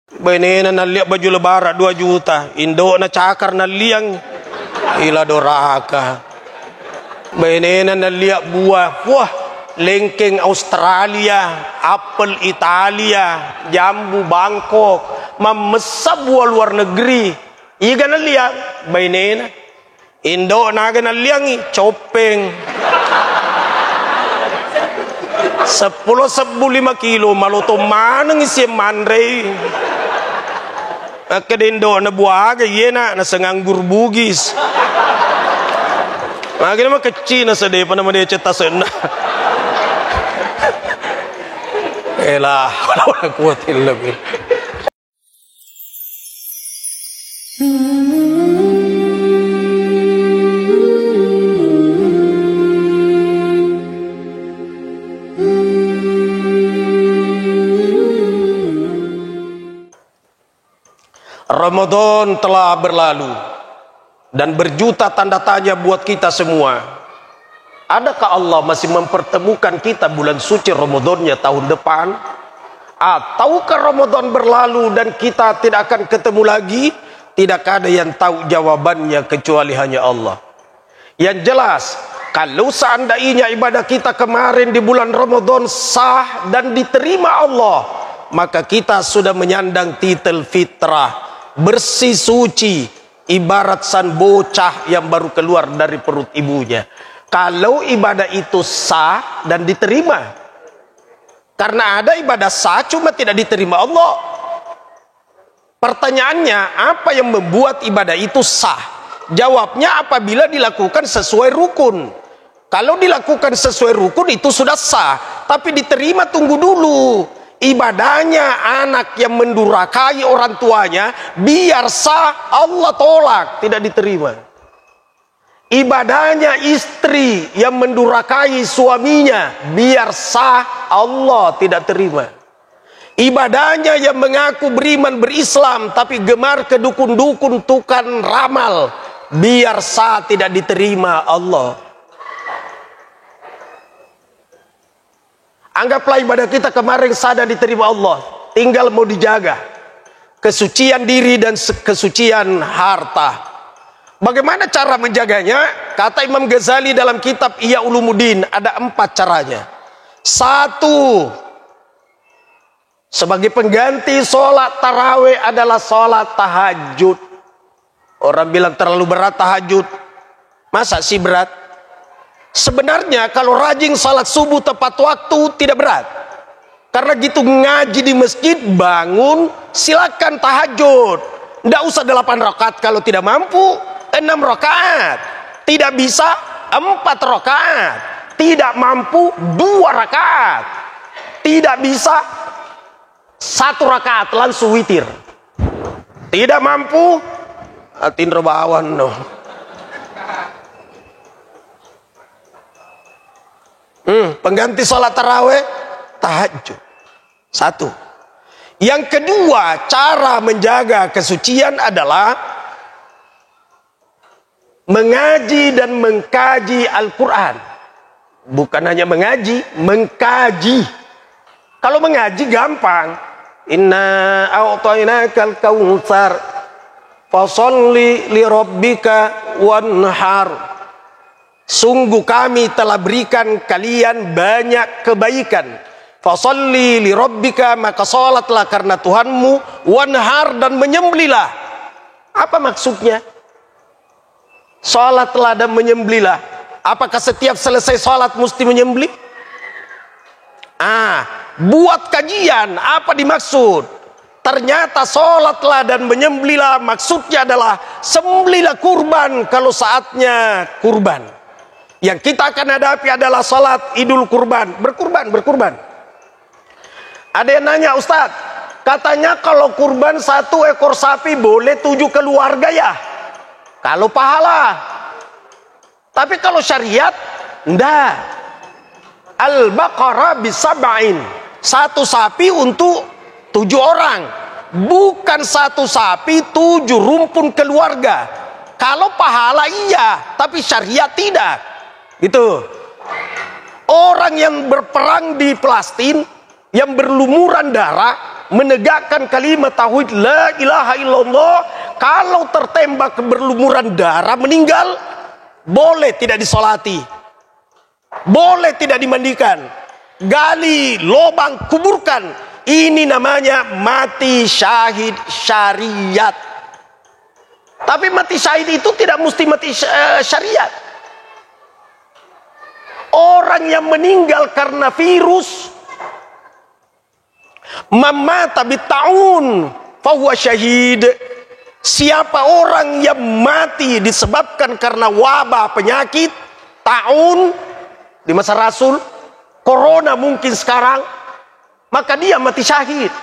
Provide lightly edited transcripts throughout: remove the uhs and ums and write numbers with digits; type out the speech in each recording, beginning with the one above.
Benena na lihat baju lebaran 2 juta. Indo na cakar na liang ila doraka. Benena na lihat buah. Wah, lengkeng Australia, apel Italia, jambu Bangkok, memesap buah luar negeri. Iga na liang benena. Indo naga na liangi copeng. 10 5 kilo maluto manang isi mandre. Akadindo na buaga yena na sanganggur bugis. Lagi nama kecil na sedih pa naman dia cetak sana. Elah, wala kuatin lebih. Ramadan telah berlalu dan berjuta tanda tanya buat kita semua. Adakah Allah masih mempertemukan kita bulan suci Ramadannya tahun depan? Ataukah Ramadan berlalu dan kita tidak akan ketemu lagi? Tidak ada yang tahu jawabannya kecuali hanya Allah. Yang jelas, kalau seandainya ibadah kita kemarin di bulan Ramadan sah dan diterima Allah, maka kita sudah menyandang titel fitrah, bersih suci, ibarat san bocah yang baru keluar dari perut ibunya. Kalau ibadah itu sah dan diterima. Karena ada ibadah sah cuma tidak diterima Allah. Pertanyaannya, apa yang membuat ibadah itu sah? Jawabnya, apabila dilakukan sesuai rukun. Kalau dilakukan sesuai rukun itu sudah sah, tapi diterima tunggu dulu. Ibadahnya anak yang mendurhakai orang tuanya, biar sah Allah tolak, tidak diterima. Ibadahnya istri yang mendurhakai suaminya, biar sah Allah tidak terima. Ibadahnya yang mengaku beriman berislam tapi gemar ke dukun-dukun tukang ramal, biar sah tidak diterima Allah. Anggaplah ibadah kita kemarin sah dan diterima Allah, tinggal mau dijaga kesucian diri dan kesucian harta. Bagaimana cara menjaganya? Kata Imam Ghazali dalam kitab Ihya Ulumuddin, ada 4 caranya. 1, sebagai pengganti sholat tarawih adalah sholat tahajud. Orang bilang terlalu berat tahajud. Masa sih berat? Sebenarnya kalau rajin salat subuh tepat waktu tidak berat. Karena gitu ngaji di masjid, bangun silakan tahajud. Tidak usah 8 rakaat kalau tidak mampu, 6 rakaat. Tidak bisa 4 rakaat. Tidak mampu 2 rakaat. Tidak bisa 1 rakaat langsung witir. Tidak mampu atin rebawan no. Pengganti sholat tarawih tahajud. 1. Yang kedua, cara menjaga kesucian adalah mengaji dan mengkaji Al-Quran. Bukan hanya mengaji, mengkaji. Kalau mengaji gampang. Inna a'tainakal kautsar fasholli li rabbika wanhar. Sungguh kami telah berikan kalian banyak kebaikan. Fasholli li rabbika, maka salatlah karena Tuhanmu, wanhar, dan menyembelihlah. Apa maksudnya? Salatlah dan menyembelihlah. Apakah setiap selesai salat mesti menyembelih? Buat kajian apa dimaksud? Ternyata salatlah dan menyembelihlah maksudnya adalah sembelihlah kurban kalau saatnya kurban. Yang kita akan hadapi adalah salat Idul Kurban, berkurban. Ada yang nanya, Ustaz, katanya kalau kurban 1 ekor sapi boleh 7 keluarga ya? Kalau pahala. Tapi kalau syariat, enggak. Al-Baqarah bisab'in. 1 sapi untuk 7 orang. Bukan 1 sapi 7 rumpun keluarga. Kalau pahala iya, tapi syariat tidak. Gitu. Orang yang berperang di Palestina, yang berlumuran darah, menegakkan kalimat tauhid la ilaha illallah, kalau tertembak berlumuran darah meninggal, boleh tidak disolati, boleh tidak dimandikan, gali lubang kuburkan. Ini namanya mati syahid syariat. Tapi mati syahid itu tidak mesti mati syariat. Orang yang meninggal karena virus, mamata bitta'un fahuwa syahid. Siapa orang yang mati disebabkan karena wabah penyakit ta'un di masa Rasul, corona mungkin sekarang, maka dia mati syahid.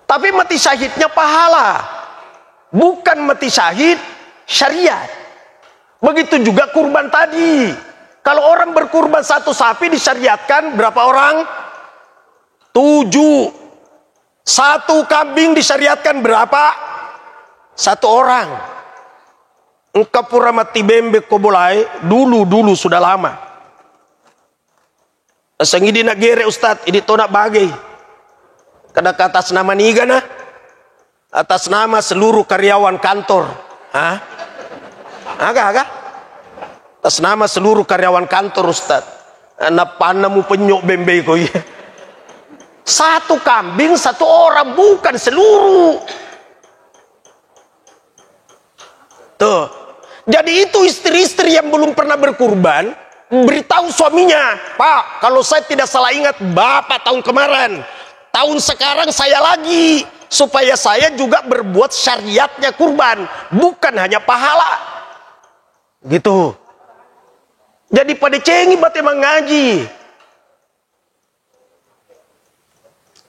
Tapi mati syahidnya pahala, bukan mati syahid syariat. Begitu juga kurban tadi. Kalau orang berkurban satu sapi disyariatkan berapa orang? 7. Satu kambing disyariatkan berapa? 1 orang. Engkau pura mati bembe kobolai dulu sudah lama. Asang ini nak gere Ustaz, ini to nak bagai. Kada ke atas nama niga na, atas nama seluruh karyawan kantor. Agak. Atas nama seluruh karyawan kantor Ustaz. Anak panamu penyok bembe kau ya. 1 kambing 1 orang, bukan seluruh. Tuh. Jadi itu istri-istri yang belum pernah berkurban, beritahu suaminya, Pak, kalau saya tidak salah ingat, Bapak tahun kemarin, tahun sekarang saya lagi, supaya saya juga berbuat syariatnya kurban, bukan hanya pahala. Gitu. Jadi pada cengi bate mengaji,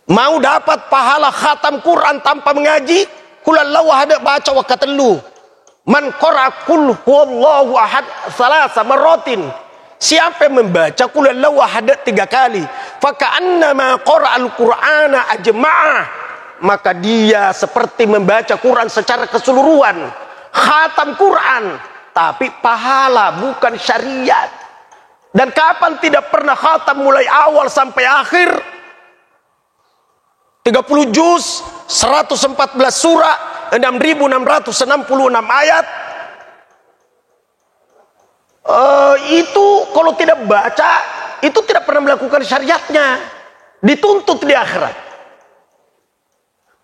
mau dapat pahala khatam Quran tanpa mengaji, kulallahu ada baca wa katelu. Man qara qul huwallahu ahad salasa marratin. Siapa yang membaca kulallahu ahad 3 kali, faka'annama qara'al Qur'ana ajma'ah, maka dia seperti membaca Quran secara keseluruhan. Khatam Quran, tapi pahala bukan syariat. Dan kapan tidak pernah khatam mulai awal sampai akhir? 30 juz, 114 surah, 6.666 ayat. Itu kalau tidak baca, itu tidak pernah melakukan syariatnya, dituntut di akhirat.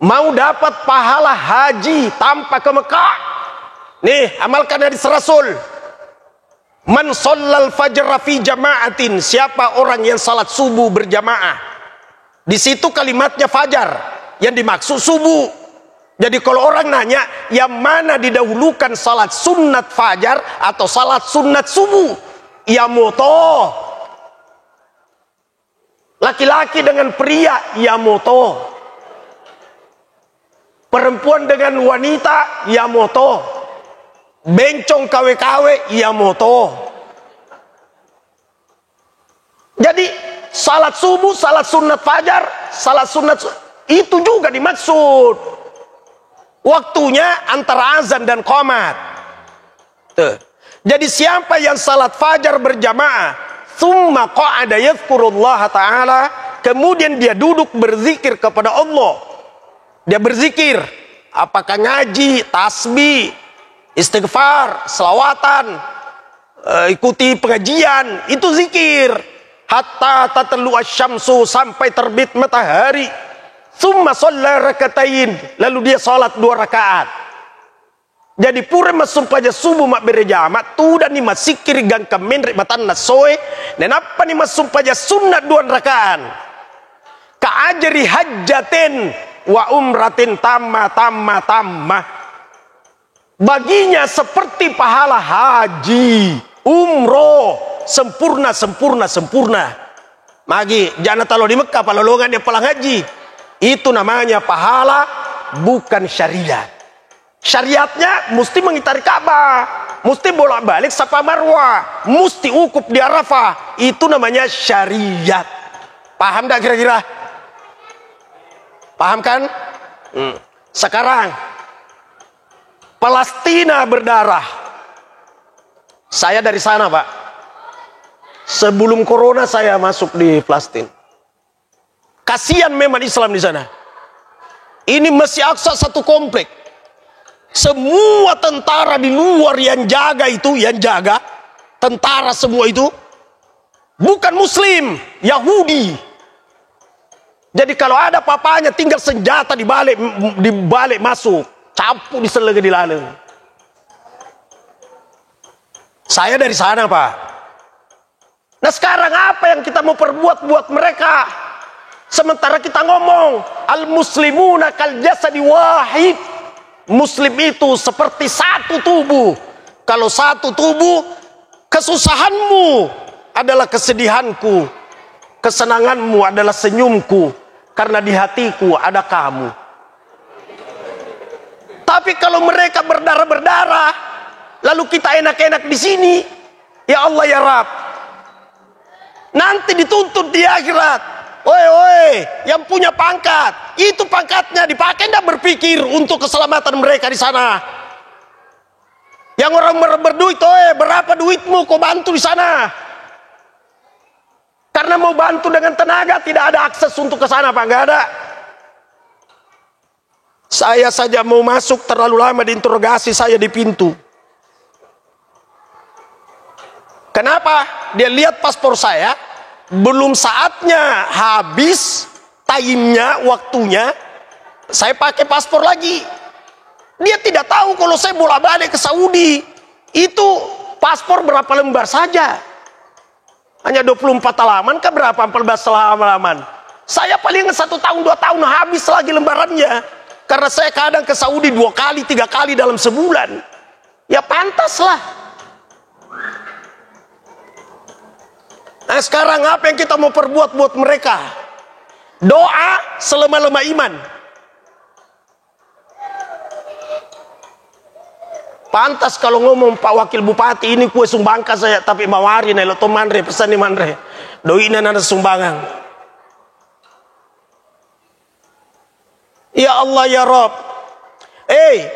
Mau dapat pahala haji tanpa ke Mekah, nih amalkan hadis Rasul. Man shallal fajr fi jama'atin, siapa orang yang salat subuh berjamaah. Di situ kalimatnya fajar, yang dimaksud subuh. Jadi kalau orang nanya, yang mana didahulukan salat sunat fajar atau salat sunat subuh? Ya moto. Laki-laki dengan pria, ya moto. Perempuan dengan wanita, ya moto. Bencong kawe-kawe, ya moto. Jadi salat subuh, salat sunat fajar, salat sunat itu juga dimaksud. Waktunya antara azan dan qomat. Jadi siapa yang salat fajar berjamaah, thumma qa'ada yadhkurullah ta'ala, kemudian dia duduk berzikir kepada Allah. Dia berzikir, apakah ngaji, tasbih, istighfar, selawatan, ikuti pengajian, itu zikir. Hatta tatlu asyamsu, sampai terbit matahari. Tsumma shalla rakatain, lalu dia salat 2 rakaat. Jadi pura masumpaja subuh mak berjamaah tu dan ni masikir gang kemen matan nasoe, dan apa ni masumpaja sunnah 2 rakaat. Ka ajri hajjatin wa umratin tamma. Baginya seperti pahala haji, umroh, sempurna. Magi jangan tahu di Mekah palolongan dia palang haji. Itu namanya pahala, bukan syariat. Syariatnya mesti mengitari Ka'bah, mesti bolak-balik Safa Marwah, mesti ukuf di Arafah. Itu namanya syariat. Paham tak kira-kira? Paham kan? Sekarang Palestina berdarah. Saya dari sana, Pak. Sebelum corona saya masuk di Palestina. Kasihan memang Islam di sana. Ini Masjid Aqsa satu komplek. Semua tentara di luar yang jaga itu, tentara semua itu bukan Muslim, Yahudi. Jadi kalau ada apa-apanya tinggal senjata dibalik masuk, campur di selega di laleng. Saya dari sana, Pak. Nah sekarang apa yang kita mau perbuat buat mereka? Sementara kita ngomong al-muslimuna kal jasadi wahid. Muslim itu seperti satu tubuh. Kalau satu tubuh, kesusahanmu adalah kesedihanku, kesenanganmu adalah senyumku, karena di hatiku ada kamu. Tapi kalau mereka berdarah-berdarah, lalu kita enak-enak di sini, ya Allah ya Rabb, nanti dituntut di akhirat. Oi, yang punya pangkat, itu pangkatnya dipakai tidak berpikir untuk keselamatan mereka di sana. Yang orang berduit, berapa duitmu kau bantu di sana? Karena mau bantu dengan tenaga, tidak ada akses untuk ke sana, Pak, nggak ada. Saya saja mau masuk terlalu lama diinterogasi saya di pintu. Kenapa? Dia lihat paspor saya, belum saatnya habis time-nya, waktunya, saya pakai paspor lagi. Dia tidak tahu kalau saya bolak-balik ke Saudi. Itu paspor berapa lembar saja? Hanya 24 halaman ke berapa? 14 halaman. Saya paling 1 tahun 2 tahun habis lagi lembarannya. Karena saya kadang ke Saudi 2 kali 3 kali dalam sebulan. Ya pantaslah. Nah sekarang apa yang kita mau perbuat buat mereka? Doa selama-lama iman. Pantas kalau ngomong Pak Wakil Bupati, ini kue sumbangka saya, tapi mawari nih lo manre pesan di manre. Doina nana sumbangan. Ya Allah ya Rob.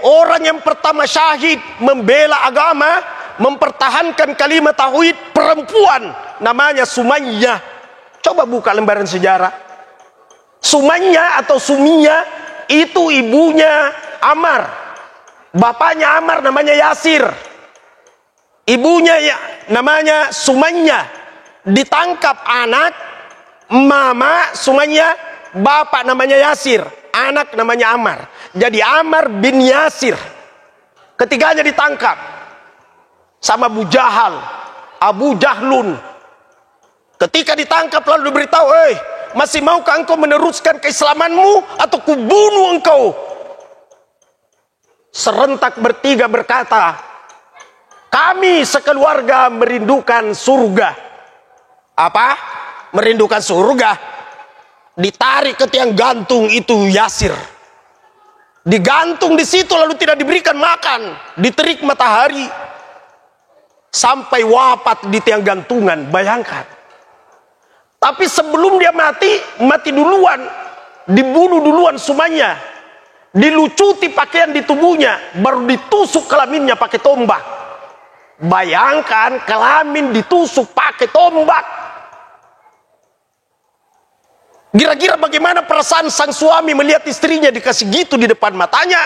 Orang yang pertama syahid membela agama, mempertahankan kalimat tauhid, perempuan namanya Sumayyah. Coba buka lembaran sejarah. Sumayyah atau Sumiyah itu ibunya Ammar. Bapaknya Ammar namanya Yasir. Ibunya namanya Sumayyah. Ditangkap anak, mama Sumayyah, bapak namanya Yasir, anak namanya Ammar. Jadi Ammar bin Yasir. Ketiganya ditangkap sama Abu Jahal, Abu Jahlun. Ketika ditangkap lalu diberitahu, masih maukah engkau meneruskan keislamanmu atau kubunuh engkau? Serentak bertiga berkata, kami sekeluarga merindukan surga. Apa? Merindukan surga. Ditarik ke tiang gantung itu Yasir. Digantung di situ lalu tidak diberikan makan, diterik matahari sampai wafat di tiang gantungan. Bayangkan. Tapi sebelum dia mati duluan, dibunuh duluan Sumayyah, dilucuti pakaian di tubuhnya, baru ditusuk kelaminnya pakai tombak. Bayangkan kelamin ditusuk pakai tombak. Kira-kira bagaimana perasaan sang suami melihat istrinya dikasih gitu di depan matanya?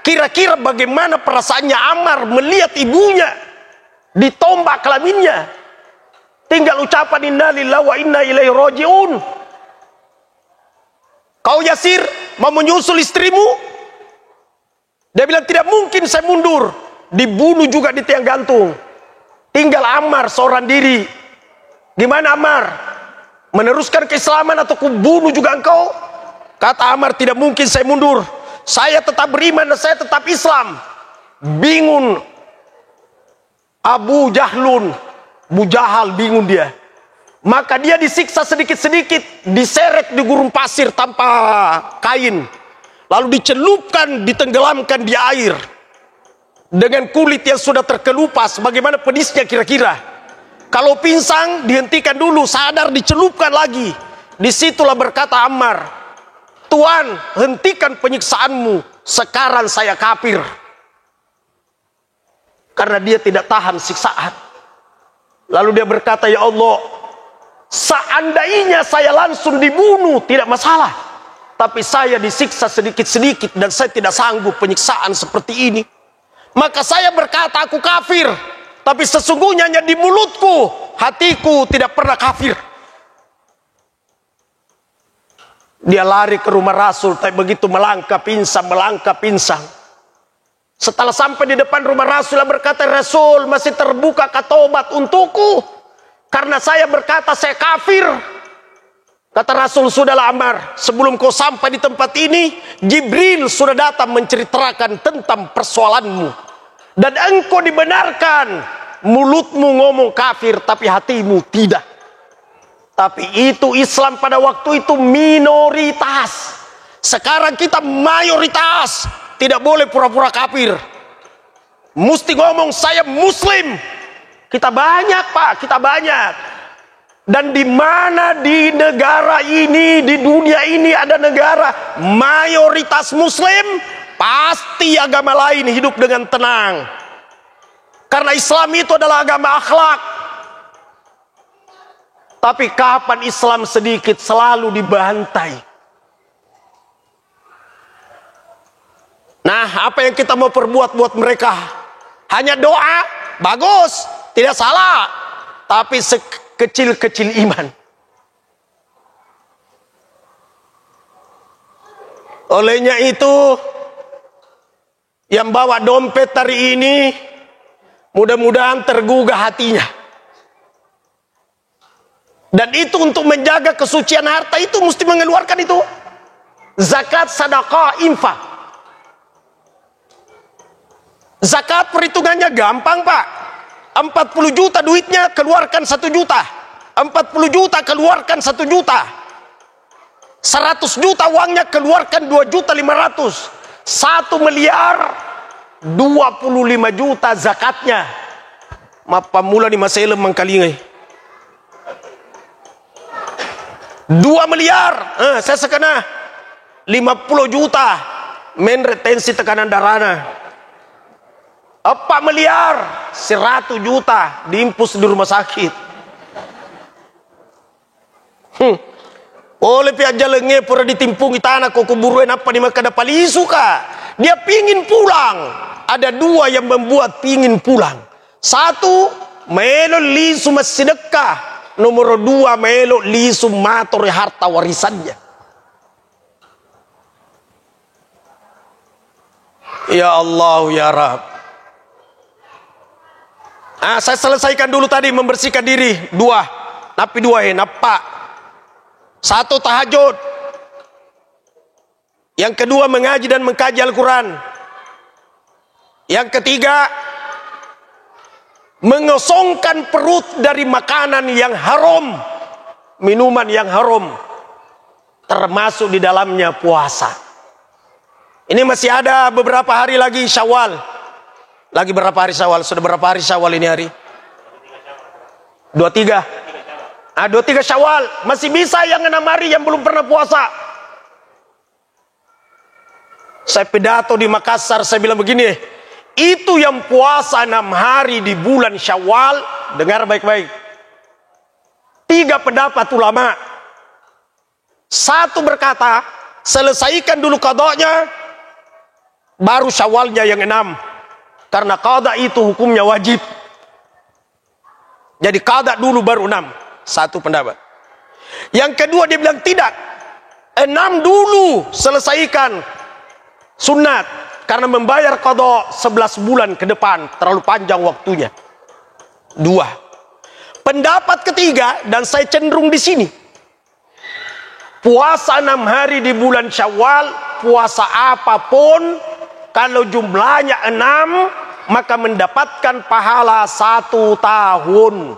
Kira-kira bagaimana perasaannya Ammar melihat ibunya ditombak kelaminnya? Tinggal ucapan inna lillahi wa inna ilaihi raji'un. Kau Yasir mau menyusul istrimu? Dia bilang tidak mungkin saya mundur. Dibunuh juga di tiang gantung. Tinggal Ammar seorang diri. Gimana Ammar? Meneruskan keislaman atau kubunuh juga engkau? Kata Ammar, tidak mungkin saya mundur. Saya tetap beriman dan saya tetap Islam. Bingung Abu Jahlun, Abu Jahal bingung dia. Maka dia disiksa sedikit-sedikit, diseret di gurun pasir tanpa kain. Lalu dicelupkan, ditenggelamkan di air. Dengan kulit yang sudah terkelupas, bagaimana pedisnya kira-kira? Kalau pingsan, dihentikan dulu, sadar, dicelupkan lagi. Disitulah berkata Ammar, Tuhan, hentikan penyiksaanmu, sekarang saya kafir. Karena dia tidak tahan siksaan. Lalu dia berkata, ya Allah, Seandainya saya langsung dibunuh tidak masalah, tapi saya disiksa sedikit-sedikit dan saya tidak sanggup penyiksaan seperti ini. Maka saya berkata aku kafir, tapi sesungguhnya hanya di mulutku, hatiku tidak pernah kafir. Dia lari ke rumah Rasul, tapi begitu melangkah pinsang. Setelah sampai di depan rumah Rasul, dia berkata, Rasul, masih terbuka tobat untukku karena saya berkata saya kafir. Kata Rasul, sudahlah Ammar, sebelum kau sampai di tempat ini, Jibril sudah datang menceritakan tentang persoalanmu. Dan engkau dibenarkan, mulutmu ngomong kafir, tapi hatimu tidak. Tapi itu Islam pada waktu itu minoritas. Sekarang kita mayoritas. Tidak boleh pura-pura kafir. Mesti ngomong saya muslim. Kita banyak Pak, kita banyak. Dan di mana di negara ini, di dunia ini ada negara mayoritas muslim, pasti agama lain hidup dengan tenang. Karena Islam itu adalah agama akhlak. Tapi kapan Islam sedikit selalu dibantai. Nah, apa yang kita mau perbuat buat mereka? Hanya doa, bagus, tidak salah. Tapi sekecil-kecil iman. Olehnya itu, yang bawa dompet hari ini, mudah-mudahan tergugah hatinya. Dan itu untuk menjaga kesucian harta itu mesti mengeluarkan itu. Zakat, sedekah, infak. Zakat perhitungannya gampang Pak. 40 juta duitnya keluarkan 1 juta. 40 juta keluarkan 1 juta. 100 juta uangnya keluarkan 2 juta 500. 1 miliar 25 juta zakatnya. Mapa mula ni masalah mengkalingai. 2 miliar, saya sekena 50 juta men retensi tekanan darahnya. 4 miliar 100 juta diimpus di rumah sakit. Oleh pihak jalenge pura ditimpungi tanah kok kuburuin apa di maka dapat suka. Dia pingin pulang. Ada 2 yang membuat pingin pulang. 1 melo lisu sedekah. Nomor 2 melo lisu matore harta warisannya. Ya Allah ya Rabb. Saya selesaikan dulu tadi membersihkan diri 2. Napi 2 napa. 1 tahajud. Yang kedua mengaji dan mengkaji Al-Quran. Yang ketiga mengosongkan perut dari makanan yang haram, minuman yang haram, termasuk di dalamnya puasa. Ini masih ada beberapa hari lagi Syawal. Lagi berapa hari Syawal? Sudah berapa hari Syawal ini hari? 23. 23 Syawal. Masih bisa yang 6 hari yang belum pernah puasa. Saya pidato di Makassar, saya bilang begini. Itu yang puasa 6 hari di bulan Syawal. Dengar baik-baik. 3 pendapat ulama. 1 berkata, selesaikan dulu qadanya, baru Syawalnya yang 6. Karena qada itu hukumnya wajib. Jadi qada dulu baru 6. 1 pendapat. Yang kedua dia bilang tidak. 6 dulu selesaikan sunat. Karena membayar qada 11 bulan ke depan terlalu panjang waktunya. 2. Pendapat ketiga, dan saya cenderung di sini. Puasa 6 hari di bulan Syawal, puasa apapun, kalau jumlahnya 6, maka mendapatkan pahala 1 tahun.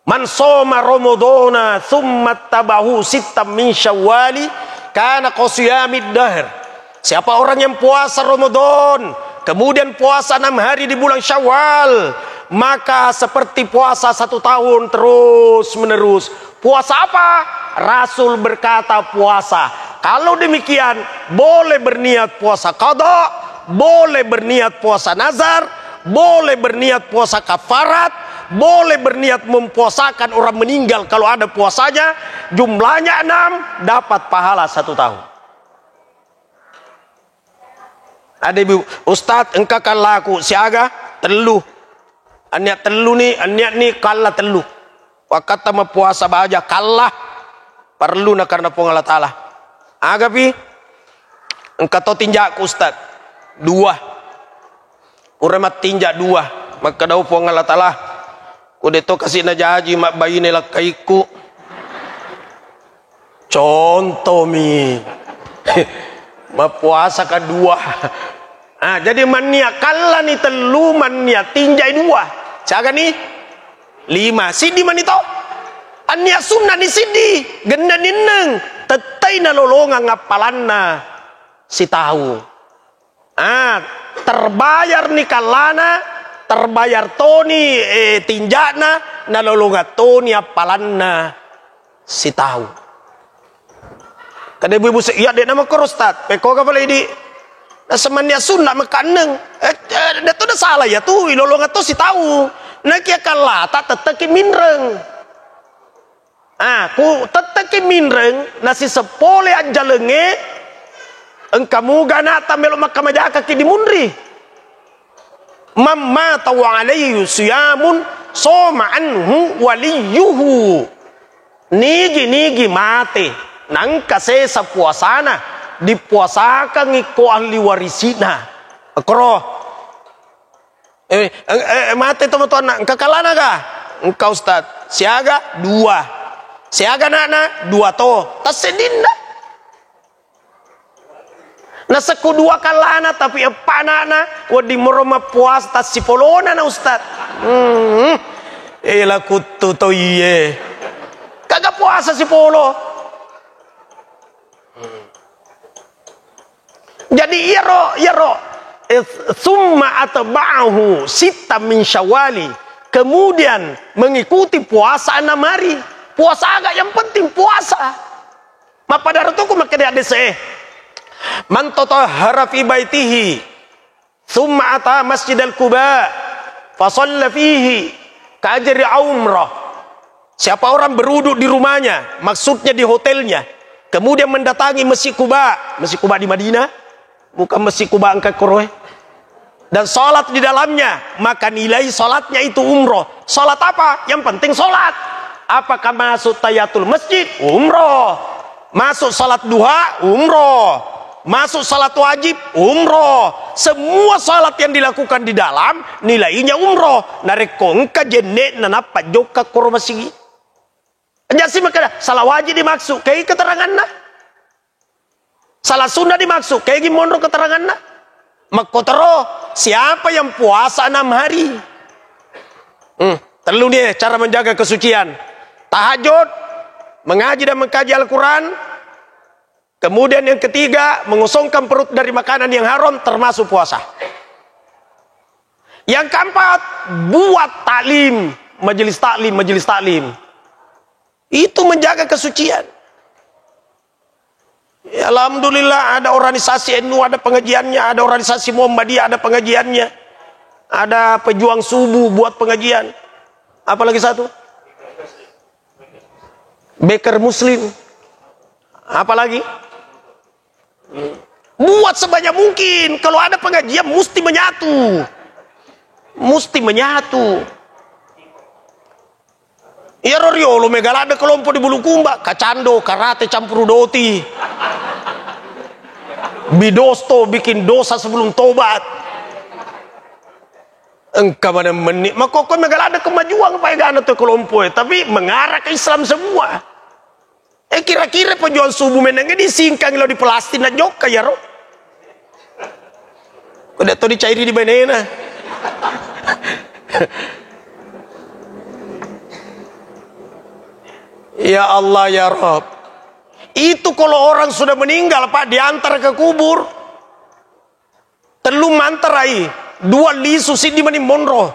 Man shoma Ramadhana thumma tabahu sittam min Syawali kana qasiyamid dahr. Siapa orang yang puasa Ramadan, kemudian puasa 6 hari di bulan Syawal, maka seperti puasa 1 tahun terus menerus. Puasa apa? Rasul berkata puasa. Kalau demikian, boleh berniat puasa qada, boleh berniat puasa nazar, boleh berniat puasa kafarat, boleh berniat mempuasakan orang meninggal. Kalau ada puasanya, jumlahnya 6, dapat pahala 1 tahun. Ada ibu, Ustadz engkau kan laku siaga telu. Aniat telu nih, aniat nih kalah telu. Wakata ma puasa baja kalah. Perlu na karena Allah Ta'ala. Agapi, engkau tahu tinjak Ustadz 2. Uramat tinjak 2. Maka daw po Allah Ta'ala. Kude to kasih na jaji mak bayi nila kaiku. Contoh mi. Mapuasa ka 2. Jadi mania kala ni telu mania tinjai 2. Caga ni 5. Sidi manito. Ania sunnah ni sidi. Genda ni neng. Tetai na lolonga ngapalan na si tahu. Terbayar ni kalana, terbayar toni tinjana na lolonga toni apalan na si tahu. Kada ibu-ibu ya dek nama korostat. Peko ka pala di nasamanya sunnah makaneng. Dato na salah ya tu ilolonga to si tahu. Nakia kalata teteki minreng. Ku teteki minreng nasi sepole anjalenge engkamu ganata melo makamajaka ki dimundri. Mamma tawa alayhi siyamun soma anhu waliyuhu. Nigi mate. Nang kasi sa puasana dipuasakan iko ahli warisina. Akro. Mate teman-teman kakalana ka? Engkau Ustaz. Siaga 2. Siaga nana 2 to. Tas sedinda. Nasa kedua kalana tapi apa nana wadi moroma puas tas sipolona na Ustaz. Ela kutu to iye. Kagak puasa sipolo. Jadi iro summa atba'ahu sita min syawali, kemudian mengikuti puasa 6 hari. Puasa agak yang penting puasa. Pada ratuku maka dia adese man tatahhara fi baitihi summa ata masjidal Quba fa shalla fihi ka ajri umrah. Siapa orang berwudu di rumahnya, maksudnya di hotelnya, kemudian mendatangi Masjid Quba di Madinah, bukan Masjid Quba angkat koroh, dan sholat di dalamnya, maka nilai sholatnya itu umroh. Sholat apa? Yang penting sholat. Apakah masuk tahiyatul masjid? Umroh. Masuk sholat duha? Umroh. Masuk sholat wajib? Umroh. Semua sholat yang dilakukan di dalam nilainya umroh. Narekongka jenek nanapa joka kormasi. Jadi maka salah wajib dimaksud kayak keterangan nah. Salah sunnah dimaksud kayak gimana keterangan nah. Makotero siapa yang puasa 6 hari? Terlalu nih cara menjaga kesucian. Tahajud, mengaji dan mengkaji Al-Quran. Kemudian yang ketiga, mengosongkan perut dari makanan yang haram termasuk puasa. Yang keempat, buat taklim, majelis taklim. Itu menjaga kesucian. Ya, alhamdulillah ada organisasi NU ada pengajiannya, ada organisasi Muhammadiyah ada pengajiannya, ada pejuang subuh buat pengajian. Apalagi satu? Baker Muslim. Apalagi? Buat sebanyak mungkin. Kalau ada pengajian mesti menyatu. Ya Roriolo megala ada kelompok di Bulukumba, kacando, karate campur doti. Bidosto bikin dosa sebelum tobat. Engkau mana menit, maka kau megala ada kemajuan apa yang ada kelompok, tapi mengarah ke Islam semua. Kira-kira penjual subuh menengnya disingkang lo di plastik na joka ya ro. Udah tuh dicairi di benena. Ya Allah ya Rabb. Itu kalau orang sudah meninggal Pak diantar ke kubur. Telu manterai 2 lisu sidi mani monro.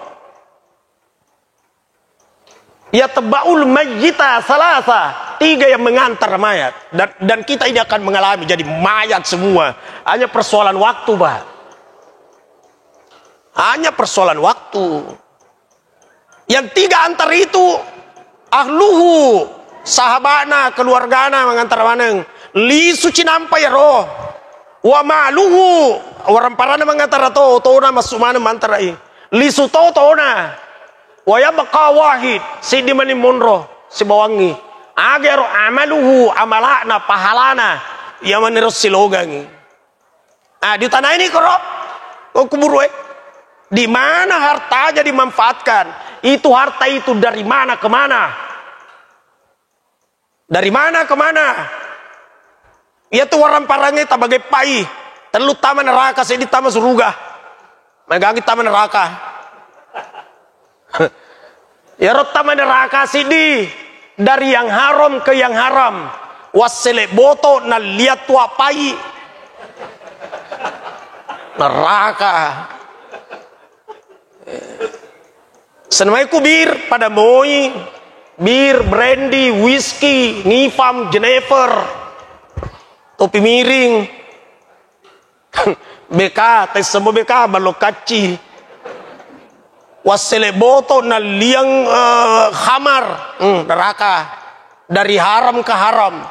Ya tebaul mayyita salasa, 3 yang mengantar mayat. Dan kita ini akan mengalami jadi mayat semua. Hanya persoalan waktu Pak. Hanya persoalan waktu. Yang tiga antara itu ahluhu, sahabana, keluargana mengantar maneng. Li suci nampai roh. Wa maluhu, orang parana mengantar to na masuk mana mantara i. Li suto na. Wa yabqa wahid, si dimani monro, si bawangi. Agar amaluhu, amalana, pahalana, yang menerus silogangi. Ah, di tanah ini koro, kau kuburu di mana hartanya dimanfaatkan? Itu harta itu dari mana ke mana? Dari mana ke mana? Ia tuh orang parangnya tabagai pai, terlalu taman neraka, saya di taman surga, megangi taman neraka. Ya rot taman neraka sidi dari yang haram ke yang haram. Wasele boto na lihat tua pai neraka. Senamai ku bir pada moi, bir, brandy, whisky, ngifam, jenever, topi miring, BK, tes semua BK, balok kaci, wasele boto na liang khamar, neraka, dari haram ke haram.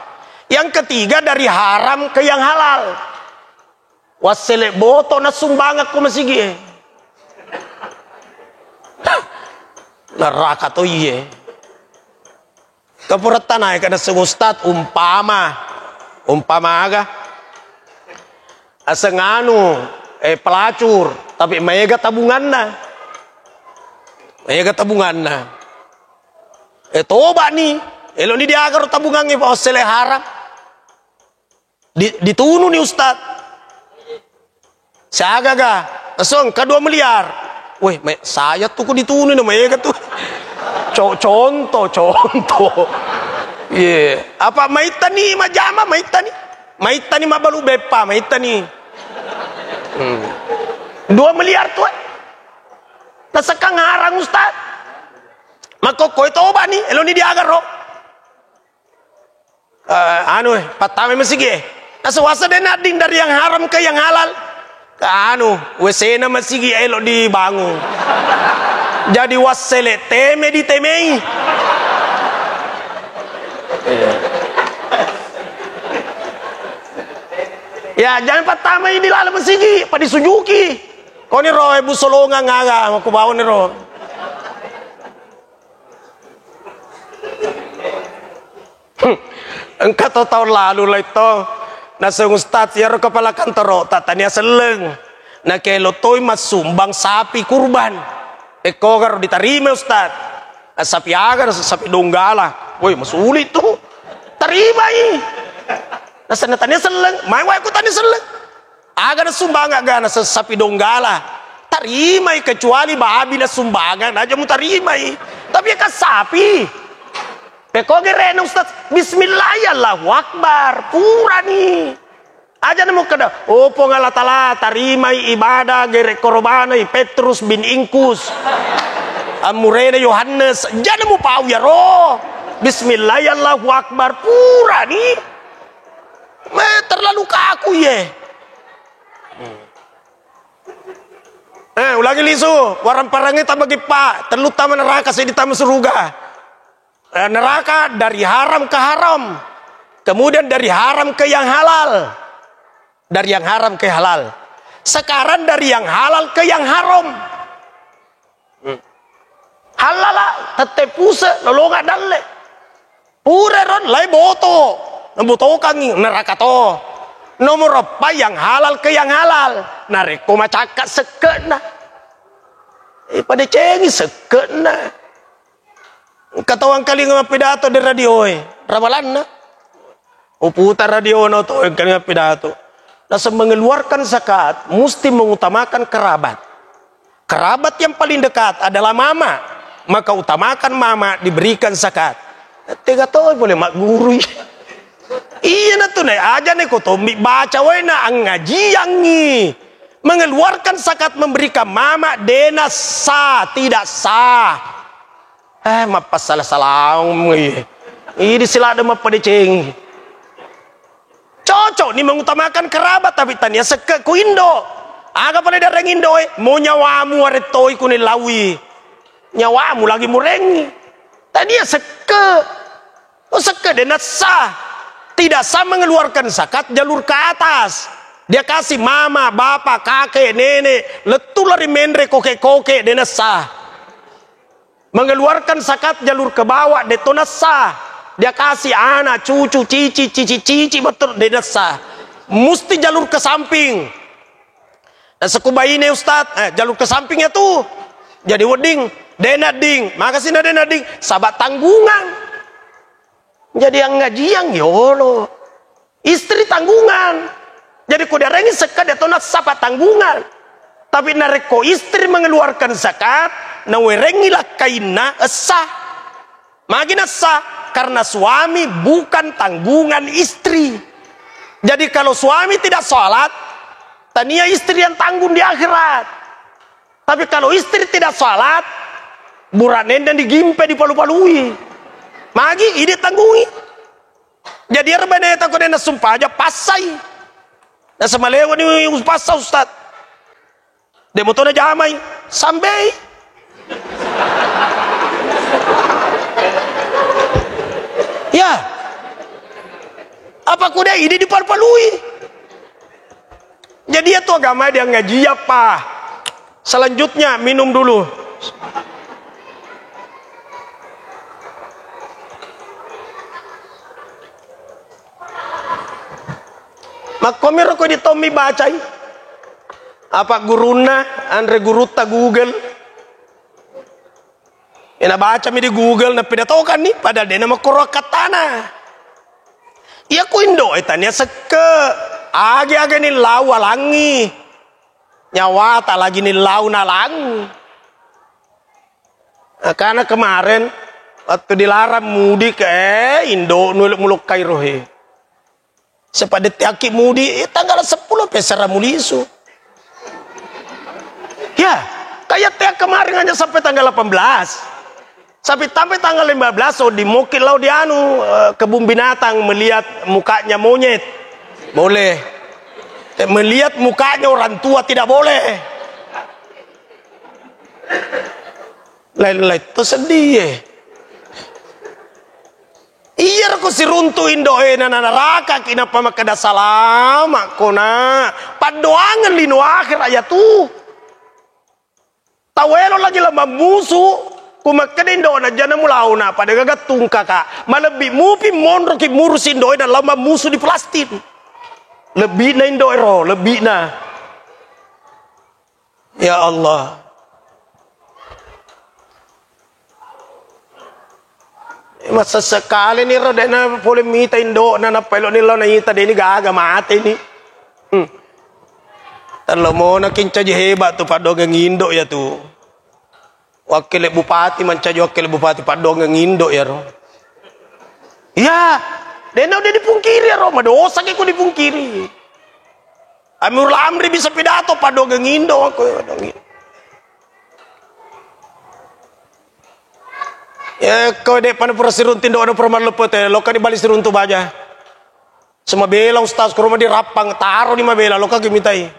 Yang ketiga dari haram ke yang halal, wasele boto na sumbangak ku masigi. Neraka to iye. Kapuratan ay kada sa ustad umpama aga asang pelacur tapi mayega tabungan na. Toba ni elo ni diagar tabungan ni pa sele haram. Ditunu ni ustad. Siaga ga asong ka 2 miliar. Weh, saya tuh kok ditunu na mayega tuh. Contoh. Yeah. Apa maitani majama maitani mabalu bepa maitani. 2 miliar tuh. Nasakang harang ustad. Makoko ito ba ni? Elo ni diagar ro. Patame masige. Nasawasa din natin dari yang haram ke yang halal. Wesena masigi elo dibangun. Jadi wasele teme ditemei. Ya jangan pertama ini lalu masigi pada sujuki. Kau ni roh ibu solonga ngaga aku bawa ni roh. Engkau tahu tahun lalu lah itu. Nasa ustad siya kepala kantor tatanya seleng. Na kelo toy masumbang sapi kurban. Kogar diterima ustad. Sapi agar sapi donggala. Woi masulit tuh. Terima ini. Nasa natanya seleng. Maiwai aku tanya seleng. Agar sumbangan agak nasa sapi donggala. Terima kecuali babi na sumbangan aja mu terima. Tapi ya kan sapi. Pekoge rena ustaz, bismillah ya Allahu Akbar, pura nih. Aja nemu kada, opo ngalatala tarima ibadah gerek korbanai Petrus bin Ingkus. Amurena Yohanes, jangan mu pau ya roh. Bismillah ya Allahu Akbar, pura nih. Terlalu kaku ye. Ulangi lisu, warang parangnya tambah pak, terlalu taman neraka saya di taman surga. Neraka dari haram ke haram, kemudian dari haram ke yang halal, dari yang haram ke halal. Sekarang dari yang halal ke yang haram. Halal tetep puse nolonga dalle pure ron lai boto nembutokan neraka to. Nomor apa yang halal ke yang halal nareko macaka sekena pada cengi sekena. Katawang kali nga pidato di radio ramalan na. Uputar radio na to kali nga pidato. Nasa mengeluarkan zakat mesti mengutamakan kerabat. Kerabat yang paling dekat adalah mama. Maka utamakan mama diberikan zakat. Tega to boleh mak guru. Iya na to na aja nih ko to baca we na ang ngajiang ni. Mengeluarkan zakat memberikan mama dena sah tidak sah. Mapas salah-salah ini sila ada mapadeceng. Cocok nih mengutamakan kerabat tapi tanya seke ku Indo. Aga pada darang Indo mau nyawamu aretoi ku lawi. nyawamu lagi murengi. Tadi ya seke. Oh seke dan sah. Tidak sah mengeluarkan zakat jalur ke atas. Dia kasih mama, bapak, kakek, nenek, letu lari mendre koke-koke dan sah. Mengeluarkan zakat jalur ke bawah detona sah. Dia kasih anak, cucu, cici betul dan sah. Mesti jalur ke samping. Dan sekuba ini Ustaz, jalur ke sampingnya tuh jadi wedding, denading, makasih denading, sahabat tanggungan. Jadi yang ngaji yang yolo, istri tanggungan. Jadi kau darengi zakat dia tonat sahabat tanggungan. Tapi nareko istri mengeluarkan zakat, nawerengilah kaina sah. Magina sah karena suami bukan tanggungan istri. Jadi kalau suami tidak sholat, tania istri yang tanggung di akhirat. Tapi kalau istri tidak sholat, buranen dan digimpe dipalu-palui. Magi ide tanggungi. Jadi rebane takut dena sumpah aja pasai. Dan semalewa ni pasau Ustaz. Demo tona jamai sampai. Ya. Apa kuda ide dipalu-palui? Jadi itu agama dia ngaji apa? Selanjutnya minum dulu. Makomir ko di Tommy bacai. Apa guruna andre guruta Google. Ina baca mi di Google na pidato kan ni padahal dia nama katana. Iya ku indo etanya seke age ni lau alangi. Nyawa tak lagi ni lau nalang. Nah, karena kemarin waktu dilarang mudik Indo muluk Kairohe. Sepada tiaki mudi tanggal 10 pesara mulisu. Ya, kayak tiak kemarin hanya sampai tanggal 18. Sampai tanggal 15 di mukil lau di kebun binatang melihat mukanya monyet. Boleh. Melihat mukanya orang tua tidak boleh. Lain-lain itu sedih. Iya ko si runtu Indoe na naraka kina pamakada salama kona padoangan lino akhir ayat tu tawelo lagi lama musu kumakada Indo na jana mulau na pada gagat tungka ka malabi mupi monro ki murus Indoe na lama musu di plastik lebih na Indoe ro lebih na ya Allah. Masa sekali ni roda na boleh mita Indo na napelo nila na ita dini gaga mati ni. Talo mo na kinca hebat tu padogang Indo ya tu. Wakil bupati mancaji wakil bupati padogang Indo ya ro. Ya, dena udah dipungkiri ya ro, madosa ko dipungkiri. Amirul Amri bisa pidato padogang Indo aku ya. Ya kau dek pada pura siruntin doa perman lepet loka di balik siruntu baja. Semua bela ustaz ke rumah di rapang taruh di mabela loka gimitai.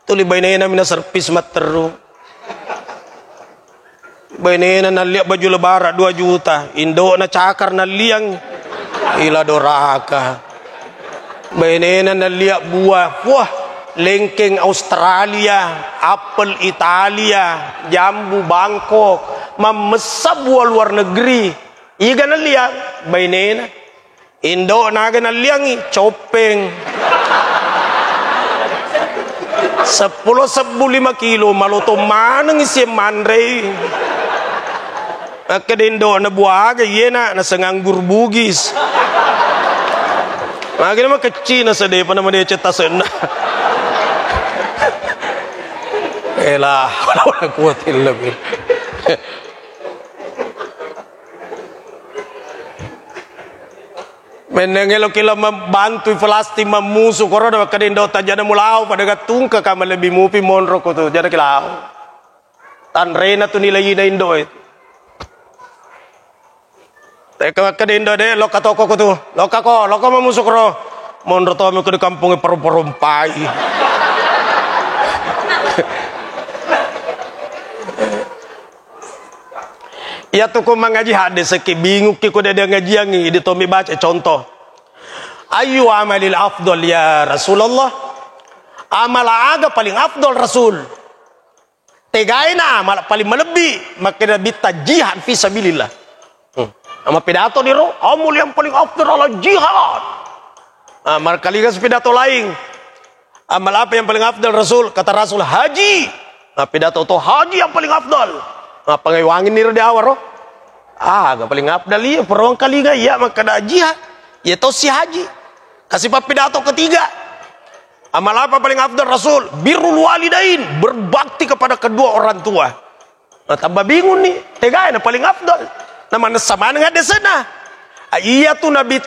Tuli bainena mina serpis materu. Bainena na lihat baju lebaran 2 juta. Indo na cakar na liang ila doraka. Bainena na lihat buah. Wah, lengkeng Australia, apel Italia, jambu Bangkok. Memesap buah luar negeri. Iga na liang bainena. Indo naga na liangi copeng. 10 kilo maluto manang isi mandre. Akadindo na buaga yena na sanganggur bugis. Lagi nama kecil na sedih pa naman dia cetasan na. Elah, wala kuatin lebih. Menengelo kila membantu plastik memusuh korona kadindo tajana mulau pada gatung ke kamar lebih mupi monro ko tu jana kilau. Tan rena tu nilai ina Indo itu. Teka kadindo de loka toko ko tu. Loka memusuh koro. Monro to ke di kampung perumpai. Ya tuh ku mengaji hadis seki bingung ki ku dia ngaji yang ini tomi baca contoh. Ayu amalil afdol ya Rasulullah. Amal aga paling afdol Rasul. Tegaina amal paling melebih maka Nabi jihad fi sabilillah. Ama pidato ni ro amal yang paling afdol adalah jihad. Amal kali pidato lain. Amal apa yang paling afdal Rasul? Kata Rasul haji. Pidato to haji yang paling afdal. Pangaiwangin ni ro di awal ro. Gak paling afdal iya peruang kali gak iya maka ada jihad. Ya to si haji. Kasih pidato ketiga. Amal apa paling afdal Rasul? Birrul walidain, berbakti kepada kedua orang tua. Tambah bingung nih, tegain paling afdal. Nama sama dengan di sana. Iya tuh Nabi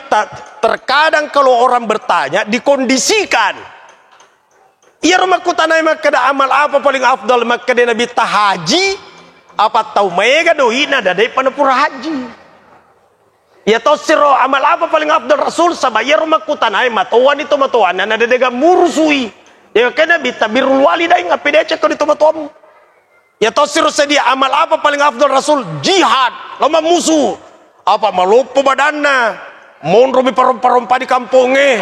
terkadang kalau orang bertanya dikondisikan. Iya rumah kutanai maka ada amal apa paling afdal maka dia Nabi haji. Apa tahu mega doina dari panapura haji. Ya to siro amal apa paling afdal Rasul sama ya rumah kutanai matuan itu matuan dan ada dega murusui. Ya kena bitabirul walidain ngapain dia cek itu matuan. Ya to siro sedia amal apa paling afdal Rasul jihad lama musuh. Apa malupo badanna monro bi parompa di kampungnya.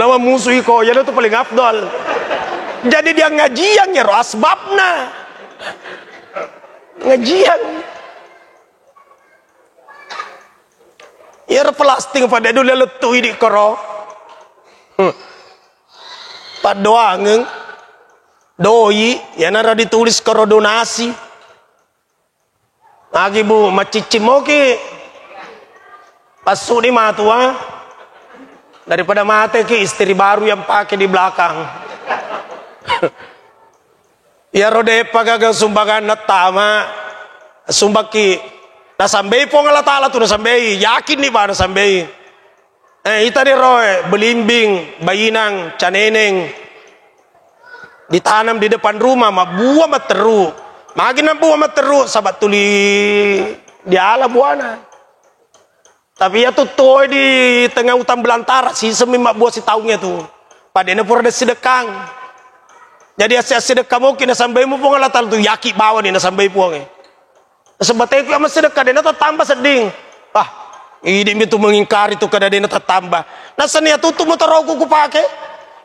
Lama musuh iko ya itu paling afdal. Jadi dia ngajian ya ro asbabna. Ngajian. Ya plastik pada dulu letuh di koro. Pak doang doi ya nara ditulis koro donasi. Lagi bu macicim oke. Pasu di matua daripada mate ke istri baru yang pakai di belakang. Ya rode pagagal sumbangan natama sumbaki. Nasambai po nga latala to nasambai. Yakin ni ba nasambai? Ita ni Roy, belimbing, bayinang, caneneng. Ditanam di depan rumah, mabuah materu. Magin ang buah materu, sabat tuli di ala buana. Tapi ya tutoy di tengah hutan belantara, si semimak buah si taungnya tuh. Padahal pura ada sedekang. Jadi asyik sedekah mungkin nasambai mo po nga latala to yaki bawa ni nasambai po nga. Sebab itu yang sedekah dia tambah seding. Ini itu mengingkari itu kada dia tambah. Nah senia tutu motor aku pakai.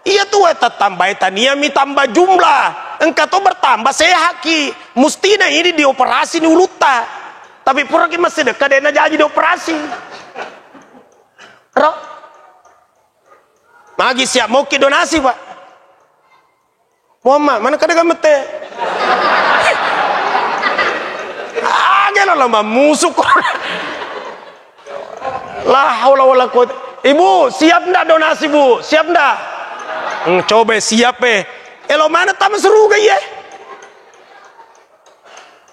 Iya tuh tambah tania mi tambah jumlah. Engkau tuh bertambah saya haki. Mustina ini dioperasi ni uluta. Tapi pura ki mas sedekah dia jadi dioperasi. Ro. Magi siap mau ki donasi pak. Muhammad mana kada gamete. Lama musuh lah haula wala quwata. Ibu siap ndak donasi bu? Siap ndak? Coba siap elo mana tamu seru gaya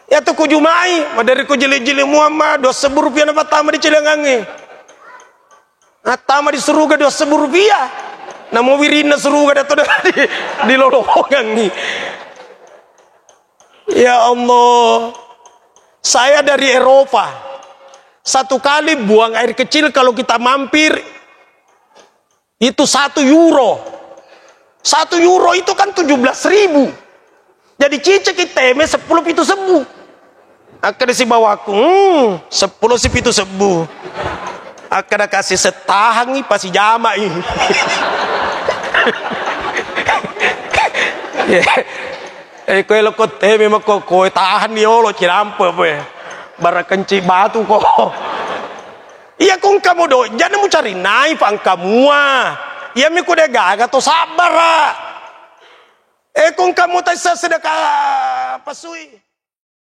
ya tuh kujumai dari kujili-jili Muhammad 2.000 rupiah napa tama di cilengange tama di seruga 2.000 rupiah namo wirina seruga dato di lolongan nih. Ya Allah, saya dari Eropa. Satu kali buang air kecil kalau kita mampir itu 1 euro. 1 euro itu kan 17.000. Jadi cicek kita 10 itu sebu. Akan si bawaku 10 sip itu sebu. Akan kasih setahang nih pasti jama ini. Kowe lokot memang kowe tahan ni olo cirampe pe. Bara kenci batu kok. Iya kung kamu do, jangan mau cari naif kamu Iya mi kude gaga to sabar. Kung kamu tak sedekah pasui.